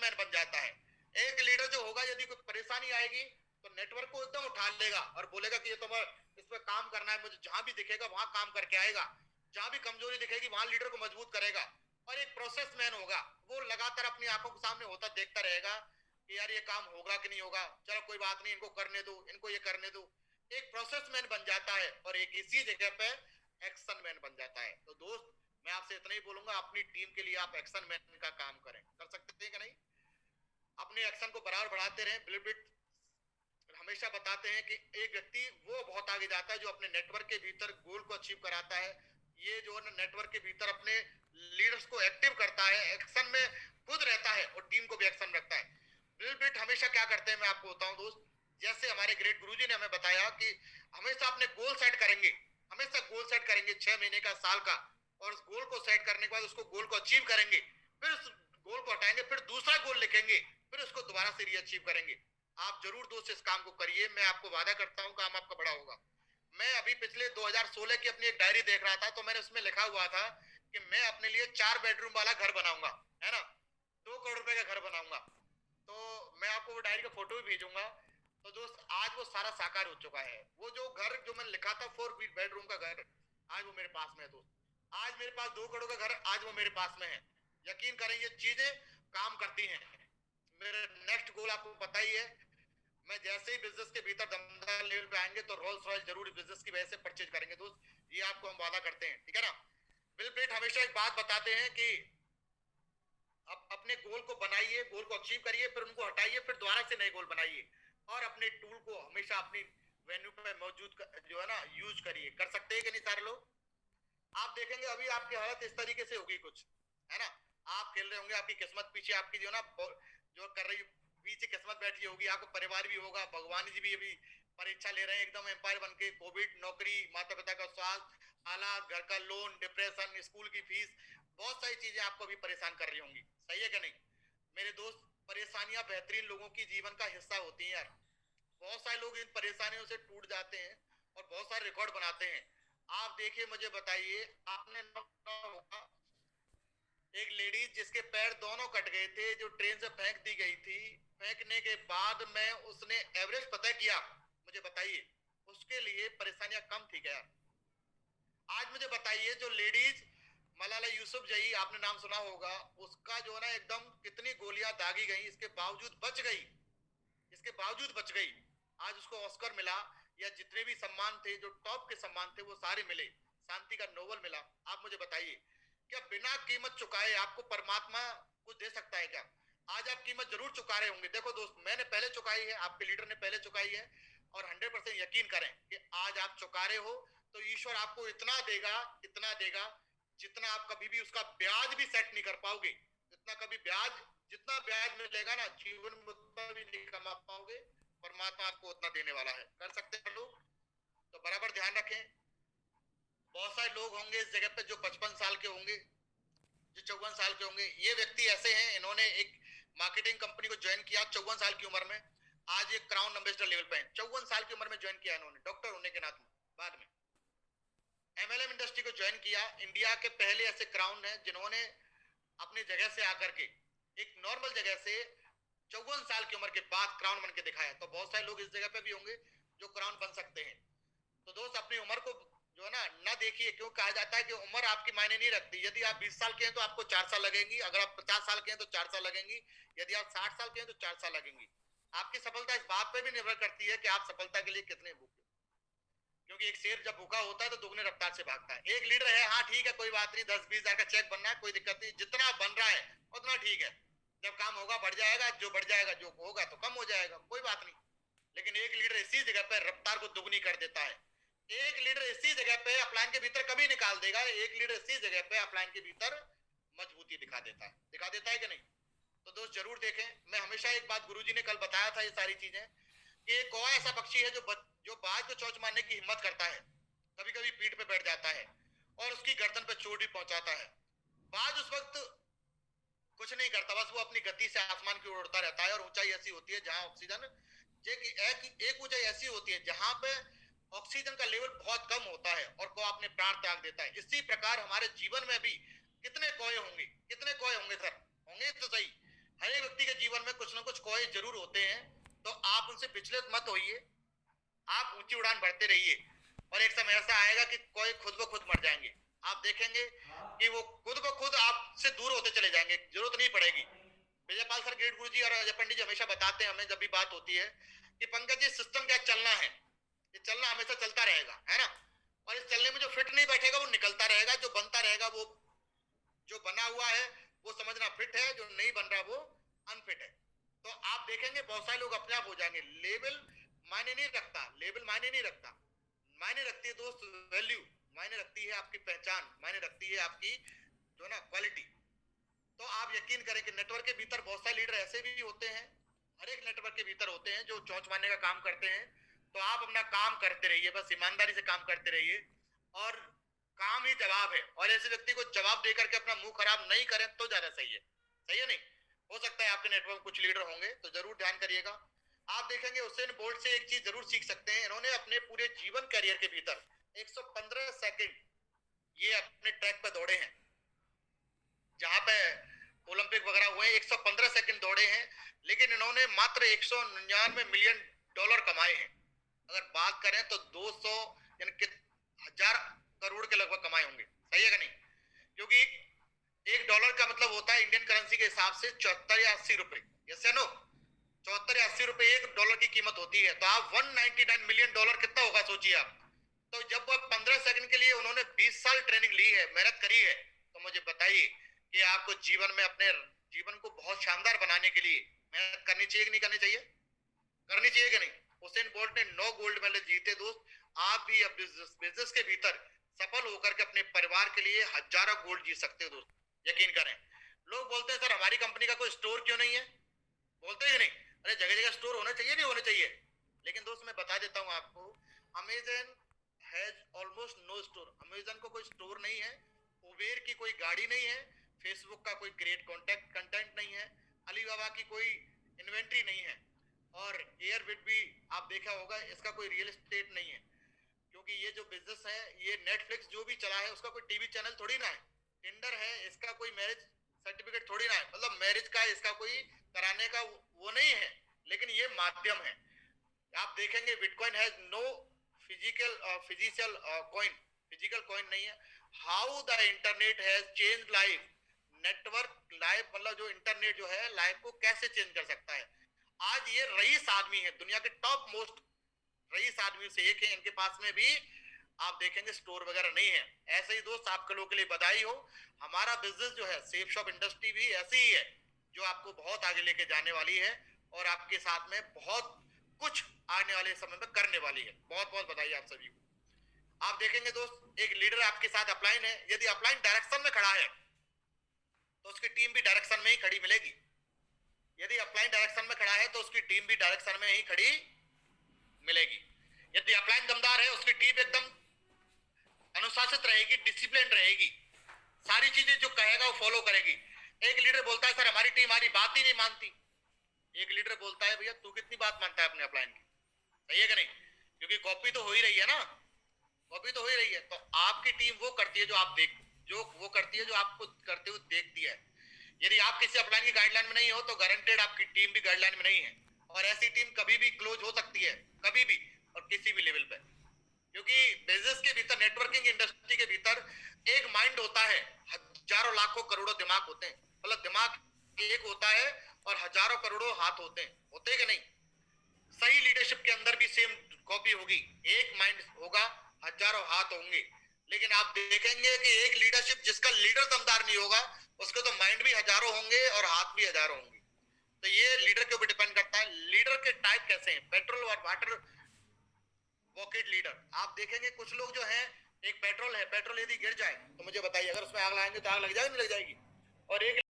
Man बन जाता है। एक लीडर जो होगा, यदि कोई परेशानी आएगी तो नेटवर्क को एकदम उठा लेगा और बोलेगा कि ये तो इस पे काम करना है, मुझे जहां भी दिखेगा वहां काम करके आएगा, जहां भी कमजोरी दिखेगी वहां लीडर को मजबूत करेगा। और एक प्रोसेस मैन होगा, वो लगातार अपनी आंखों के सामने होता देखता रहेगा कि यार ये काम होगा कि नहीं होगा, चलो कोई बात नहीं, इनको करने दो, इनको ये करने दो। एक प्रोसेस मैन बन जाता है और एक इसी जगह पे एक्शन मैन बन जाता है। तो दोस्त, मैं आपसे इतना ही बोलूंगा, अपनी टीम के लिए आप एक्शन मैन का काम करें, कर सकते हैं कि नहीं? अपने एक्शन को बराबर बढ़ाते रहें। बिल्कुल हमेशा बताते हैं कि एक व्यक्ति वो बहुत आगे जाता है जो अपने नेटवर्क के भीतर गोल को अचीव कराता है। ये जो है नेटवर्क के भीतर अपने लीडर्स को एक्टिव करता है, एक्शन में खुद रहता है और टीम को भी एक्शन रखता है। बिल्कुल हमेशा क्या करते हैं, मैं आपको बताऊं दोस्त, जैसे हमारे ग्रेट गुरुजी ने हमें बताया कि हमेशा अपने गोल सेट करेंगे, हमेशा गोल सेट करेंगे 6 महीने का, साल का, और उस गोल को सेट करने के बाद उसको गोल को अचीव करेंगे, फिर उस गोल को हटाएंगे, फिर दूसरा गोल लिखेंगे, फिर उसको दोबारा से रीअचीव करेंगे। आप जरूर दोस्त इस काम को करिए, मैं आपको वादा करता हूं काम आपका बड़ा होगा। मैं अभी पिछले 2016 की अपनी एक डायरी देख रहा था, तो मैंने उसमें लिखा हुआ था कि मैं अपने लिए 4 बेडरूम वाला घर बनाऊंगा, है ना, 2 करोड़ रुपए का घर बनाऊंगा। तो मैं आपको वो डायरी का फोटो भी भेजूंगा। तो दोस्त आज वो सारा साकार हो चुका है। वो जो घर जो मैंने लिखा था 4 बेडरूम का घर, आज वो मेरे पास में है दोस्त। आज मेरे पास 2 करोड़ का घर, आज वो मेरे पास में है। यकीन करें, ये चीजें काम करती हैं। मेरे नेक्स्ट गोल आपको पता ही है, मैं जैसे ही बिजनेस के भीतर दमदार लेवल पे आएंगे तो रोल्स रॉयस जरूर बिजनेस की वजह से परचेज करेंगे दोस्त, ये आपको हम वादा करते हैं, ठीक है ना? बिल गेट हमेशा एक बात बताते हैं कि आप अपने गोल को बनाइए, गोल को अचीव करिए, फिर उनको हटाइए, फिर दोबारा से नए गोल बनाइए, और अपने टूल को हमेशा अपनी वेन्यू पे मौजूद जो है ना यूज करिए। कर सकते हैं कि नहीं सारे लोग? आप देखेंगे अभी आपकी हालत इस तरीके से होगी कुछ, है ना, आप खेल रहे होंगे, आपकी किस्मत पीछे आपकी जो ना जो कर रही पीछे किस्मत बैठी होगी, आपको परिवार भी होगा, भगवान जी भी अभी परीक्षा ले रहे हैं एकदम एम्पायर बन के, कोविड, नौकरी, माता पिता का स्वास्थ्य, हालात, घर का लोन, डिप्रेशन, स्कूल की फीस, बहुत सारी चीजें आपको भी परेशान कर रही होंगी। सही है कि नहीं मेरे दोस्त? परेशानियां बेहतरीन लोगों की जीवन का हिस्सा होती हैं यार। बहुत सारे लोग इन परेशानियों से टूट जाते हैं और बहुत सारे रिकॉर्ड बनाते हैं। आप देखिए, मुझे बताइए, आपने होगा एक लेडीज जिसके पैर दोनों कट गए थे, जो ट्रेन से फेंक दी गई थी, फेंकने के बाद में उसने एवरेज पता किया, मुझे बताइए उसके लिए परेशानियां कम थी क्या? आज मुझे बताइए, जो लेडीज मलाला यूसुफजई, आपने नाम सुना होगा, उसका जो ना एकदम कितनी गोलियां दागी गई, इसके बावजूद बच गई, इसके बावजूद बच गई। आज उसको ऑस्कर मिला, या जितने भी सम्मान थे, जो टॉप के सम्मान थे, वो सारे मिले, शांति का नोबल मिला। आप मुझे बताइए, क्या बिना कीमत चुकाए आपको परमात्मा कुछ दे सकता है क्या? आज आप कीमत जरूर चुका रहे होंगे। देखो दोस्त, मैंने पहले चुकाई है, आपके लीडर ने पहले चुकाई है, और 100% यकीन करें कि आज आप चुका रहे हो तो ईश्वर आपको इतना देगा, इतना देगा, जितना आप कभी भी उसका ब्याज भी सेट नहीं कर पाओगे। जितना कभी ब्याज, जितना ब्याज मिलेगा ना, जीवन में उतना भी नहीं कमा पाओगे, परमात्मा आपको उतना देने वाला है। कर सकते हैं लोग? तो बराबर ध्यान रखें। बहुत सारे लोग होंगे इस जगह पे जो 55 साल के होंगे, जो 54 साल के होंगे। ये व्यक्ति ऐसे हैं, इन्होंने एक मार्केटिंग कंपनी को ज्वाइन किया 54 साल की उम्र में, आज एक क्राउन एम्बेसडर लेवल पे हैं। 54 साल की उम्र में ज्वाइन किया इन्होंने, डॉक्टर होने के नाते। बाद में एमएलएम इंडस्ट्री को ज्वाइन किया। इंडिया के पहले ऐसे क्राउन हैं जिन्होंने अपनी जगह से आकर के, एक नॉर्मल जगह से 54 साल की उम्र के बाद क्राउन बन के दिखाया। तो बहुत सारे लोग इस जगह पे भी होंगे जो क्राउन बन सकते हैं। तो दोस्त, अपनी उम्र को जो है ना देखिए, क्यों कहा जाता है कि उम्र आपकी मायने नहीं रखती। यदि आप 20 साल के हैं तो आपको 4 साल लगेंगी, अगर आप 50 साल के हैं तो 4 साल लगेंगी, यदि आप 60 साल के हैं तो 4 साल लगेंगी। आपकी सफलता इस बात पे भी निर्भर करती है कि आप सफलता के लिए कितने भूखे। क्योंकि एक शेर जब भूखा होता है तो दोगुने रफ्तार से भागता है। एक लीडर है, हाँ ठीक है, कोई बात नहीं, 10-20 हजार का चेक बनना है, कोई दिक्कत नहीं, जितना बन रहा है उतना ठीक है। जब काम होगा बढ़ जाएगा, जो बढ़ जाएगा, जो होगा तो कम हो जाएगा, कोई बात नहीं। लेकिन एक लीडर इसी जगह पर रफ्तार को दुगनी कर देता है। एक लीडर इसी जगह पे अपलाइन के भीतर कभी निकाल देगा। एक लीडर इसी जगह पे अपलाइन के भीतर मजबूती दिखा देता है कि नहीं? तो दोस्त जरूर देखें। मैं हमेशा एक बात गुरुजी ने कल बताया था, ये सारी चीजें, कि एक कौवा ऐसा पक्षी है जो बाज को चोंच मारने की हिम्मत करता है, कभी कभी पीठ पे बैठ जाता है और उसकी गर्दन पे चोट भी पहुंचाता है। बाज उस वक्त कुछ नहीं करता, बस वो अपनी गति से आसमान की ओर उड़ता रहता है, और ऊंचाई ऐसी होती है जहां ऑक्सीजन, एक ऊंचाई ऐसी होती है जहां पे ऑक्सीजन का लेवल बहुत कम होता है और कौवा अपने प्राण त्याग देता है। इसी प्रकार हमारे जीवन में भी कितने कौवे होंगे, कितने कौवे होंगे सर? होंगे तो सही। हर एक व्यक्ति के जीवन में कुछ ना कुछ खोए जरूर होते हैं, तो आप उनसे विचलित मत होइए, आप ऊंची उड़ान भरते रहिए, और एक समय ऐसा आएगा कि कोई खुद ब खुद मर जाएंगे। आप देखेंगे कि वो खुद ब खुद आपसे दूर होते चले जाएंगे, जरूरत नहीं पड़ेगी। विजयपाल सर, ग्रेट गुरु जी और अजय पंडित जी हमेशा बताते हैं हमें जब भी बात होती है कि पंकज जी, सिस्टम क्या चलना है, ये चलना हमेशा चलता रहेगा, है ना। और इस चलने में जो फिट नहीं बैठेगा वो निकलता रहेगा, जो बनता रहेगा वो, जो बना हुआ है वो समझना फिट है, जो नहीं बन रहा वो अनफिट है। तो आप देखेंगे बहुत सारे लोग अपने आप हो जाएंगे। लेवल मायने नहीं रखता, लेवल मायने नहीं रखता, मायने रखती है दोस्त वैल्यू, मायने रखती है आपकी पहचान, मायने रखती है आपकी जो ना क्वालिटी। तो आप यकीन करें कि नेटवर्क के भीतर बहुत सारे लीडर ऐसे भी होते हैं, हर एक नेटवर्क के भीतर होते हैं जो चौंच मारने का काम करते हैं। तो आप अपना काम करते रहिए, बस ईमानदारी से काम करते रहिए, और काम ही जवाब है। और ऐसे व्यक्ति को जवाब देकर के अपना मुंह खराब नहीं करें तो ज्यादा सही है, सही है नहीं। हो सकता है आपके नेटवर्क में कुछ लीडर होंगे, तो जरूर ध्यान करिएगा। आप देखेंगे उसेन बोल्ट से एक चीज जरूर सीख सकते हैं, इन्होंने अपने पूरे जीवन कैरियर के भीतर 115 सेकंड ये अपने ट्रैक पे दौड़े हैं, जहां पे ओलंपिक वगैरह हुए 115 सेकंड दौड़े हैं, लेकिन इन्होंने मात्र 199 मिलियन डॉलर कमाए हैं। अगर बात करें तो 200 यानी कि 1000 करोड़ के लगभग कमाए होंगे, सही है कि नहीं। क्योंकि एक डॉलर का मतलब होता है इंडियन करेंसी के हिसाब से 74 या 80 रुपए, यस या नो। 74 या 80 रुपए एक डॉलर की कीमत होती है, तो आप 199 मिलियन डॉलर कितना होगा सोचिए आप। तो जब वो 15 सेकंड के लिए उन्होंने 20 साल ट्रेनिंग ली है, मेहनत करी है, तो मुझे बताइए कि आपको जीवन में अपने जीवन को बहुत शानदार बनाने के लिए मेहनत करनी चाहिए कि नहीं करनी चाहिए, करनी चाहिए कि नहीं। उसेन बोल्ट ने 9 गोल्ड मेडल जीते दोस्त, आप भी अब बिजनेस के भीतर सफल होकर के अपने परिवार के लिए हजारों गोल्ड जीत सकते हो दोस्त, यकीन करें। लोग बोलते हैं सर हमारी कंपनी का कोई स्टोर क्यों नहीं है, बोलते हैं नहीं। अरे जगह जगह स्टोर होना चाहिए, नहीं होना चाहिए। लेकिन दोस्त मैं बता देता हूँ आपको, Amazon has almost no store, Amazon को कोई स्टोर नहीं है, उबेर की कोई गाड़ी नहीं है, फेसबुक का कोई क्रिएट कॉन्टेक्ट कंटेंट नहीं है, अलीबाबा की कोई इन्वेंट्री नहीं है, और एयरबिट भी आप देखा होगा इसका कोई रियल एस्टेट नहीं है। क्योंकि ये जो बिजनेस है, ये नेटफ्लिक्स जो भी चला है उसका कोई टीवी चैनल थोड़ी ना है, टिंडर है इसका कोई मैरिज सर्टिफिकेट थोड़ी ना है, मतलब मैरिज का इसका कोई कराने का वो नहीं है, लेकिन ये माध्यम है। आप देखेंगे bitcoin has no physical coin, physical coin नहीं है। How the internet has change life, network life मतलब जो इंटरनेट जो है लाइफ को कैसे चेंज कर सकता है। आज ये रईस आदमी है, दुनिया के टॉप मोस्ट रईस आदमी से एक है, इनके पास में भी आप देखेंगे स्टोर वगैरह नहीं है। ऐसे ही दोस्त आपके लोगों के लिए बधाई हो, हमारा बिजनेस जो है सेफ शॉप इंडस्ट्री भी ऐसी ही है जो आपको बहुत आगे लेके जाने वाली है, और आपके साथ में बहुत कुछ आने वाले समय में करने वाली है। बहुत बहुत बधाई आप सभी को। आप देखेंगे दोस्त एक लीडर आपके साथ अपलाइन है, यदि अपलाइन डायरेक्शन में खड़ा है तो उसकी टीम भी डायरेक्शन में ही खड़ी मिलेगी। यदि अपलाइन डायरेक्शन में खड़ा है तो उसकी टीम भी डायरेक्शन में ही खड़ी मिलेगी। यदि अपलाइन दमदार है उसकी टीम एकदम अनुशासित रहेगी, डिसिप्लिन रहेगी, सारी चीजें जो कहेगा वो फॉलो करेगी। एक लीडर बोलता है सर हमारी टीम हमारी बात ही नहीं मानती, एक लीडर बोलता है भैया तू कितनी बात मानता है अपने अपलाइन की, सही है कि नहीं। क्योंकि कॉपी तो हो ही रही है ना, कॉपी तो हो ही रही है। तो आपकी टीम वो करती है जो आप देख, जो वो करती है जो आपको करते हुए देखती है। यदि आप किसी अपलाइन की गाइडलाइन में नहीं हो तो गारंटेड आपकी टीम भी गाइडलाइन में नहीं है, और ऐसी टीम कभी भी क्लोज हो सकती है, कभी भी और किसी भी लेवल पे। क्योंकि बिजनेस के भीतर, नेटवर्किंग इंडस्ट्री के भीतर एक माइंड होता है, हजारों लाखों करोड़ों दिमाग होते हैं, मतलब दिमाग एक होता है और हजारों करोड़ों हाथ होते हैं, होते कि नहीं। सही लीडरशिप के अंदर भी सेम कॉपी होगी, एक माइंड होगा, हजारों हाथ होंगे। लेकिन आप देखेंगे कि एक लीडरशिप जिसका लीडर दमदार नहीं होगा उसके तो माइंड भी हजारों होंगे और हाथ भी हजारों होंगे। तो ये लीडर के ऊपर डिपेंड करता है, लीडर के टाइप कैसे हैं, पेट्रोल और वाटर पॉकेट लीडर। आप देखेंगे कुछ लोग जो है, एक पेट्रोल है, पेट्रोल यदि गिर जाए तो मुझे बताइए अगर उसमें आग लगाएंगे तो आग लग जाएगी नहीं लग जाएगी, और एक